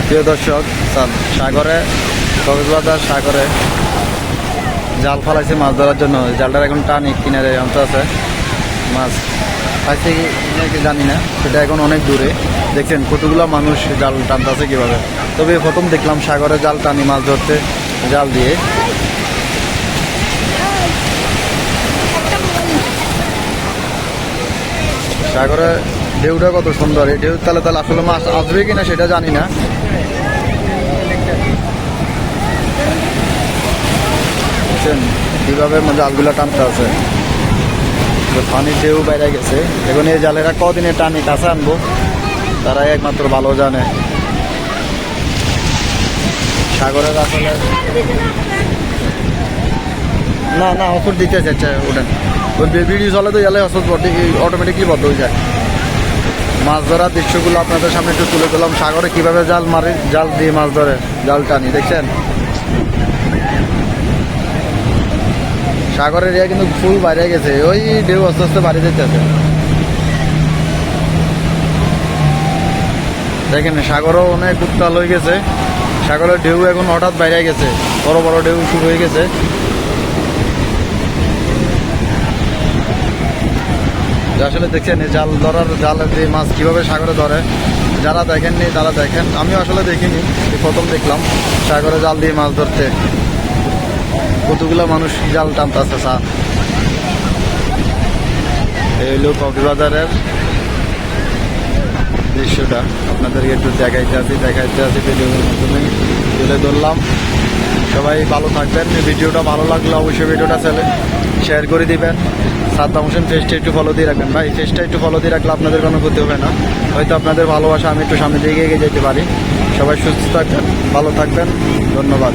প্রিয় দর্শক, সাগরে কক্সবাজার সাগরে জাল ফালাইছে মাছ ধরার জন্য। জালটার এখন টানি কিনারে অন্ত আছে, মাছ পাইছে কি জানি না, সেটা এখন অনেক দূরে। দেখছেন কতগুলো মানুষ জাল টানতেছে কীভাবে। তবে প্রথম দেখলাম সাগরে জাল টানি মাছ ধরতে জাল দিয়ে। সাগরে ঢেউটা কত সুন্দর, এই ঢেউ তালে তালে আসলে মাছ আসবে কিনা সেটা জানি না। কিভাবে জালগুলো টানতে আছে, পানির ঢেউ বাইরে গেছে। এখন এই জালেরা কদিনে টানি কাছে আনবো তারাই একমাত্র ভালো জানে। সাগরের আসলে না না অসর দিতে চাচ্ছে ওঠেন, ওই ভিডিও চলে তো জালে অসর অটোমেটিকলি বন্ধ হয়ে যায়। মাছ ধরার দৃশ্যগুলো আপনাদের সামনে একটু তুলে দিলাম। সাগরে কিভাবে জাল মারে, জাল দিয়ে মাছ ধরে, জাল টানি দেখছেন। সাগরের এরিয়া কিন্তু ফুল বাইরে গেছে, ওই ঢেউ আস্তে আস্তে বাড়ি যেতেছে। দেখেন সাগরও অনেক উত্তাল হয়ে গেছে, সাগরের ঢেউ এখন হঠাৎ বাইরে গেছে, বড় বড় ঢেউ শুরু হয়ে গেছে। আসলে দেখছেন এই জাল ধরার, জাল দিয়ে মাছ কিভাবে সাগরে ধরে, যারা দেখেননি তারা দেখেন। আমিও আসলে দেখিনি, প্রথম দেখলাম সাগরে জাল দিয়ে মাছ ধরতে। কতগুলো মানুষ জাল টানতেছে। এই হলো কক্সবাজারের দৃশ্যটা, আপনাদেরকে একটু দেখাইতে আছি ভিডিওর মাধ্যমে তুলে ধরলাম। সবাই ভালো থাকবেন। ভিডিওটা ভালো লাগলে অবশ্যই ভিডিওটা শেয়ার করে দিবেন। সাদ্দাম হোসেন পেজটা একটু ফলো দিয়ে রাখবেন ভাই, পেজটা একটু ফলো দিয়ে রাখলে আপনাদের কোনো ক্ষতি হবে না। হয়তো আপনাদের ভালোবাসা আমি একটু সামনে দিয়ে এগিয়ে যেতে পারি। সবাই সুস্থ থাকবেন, ভালো থাকবেন, ধন্যবাদ।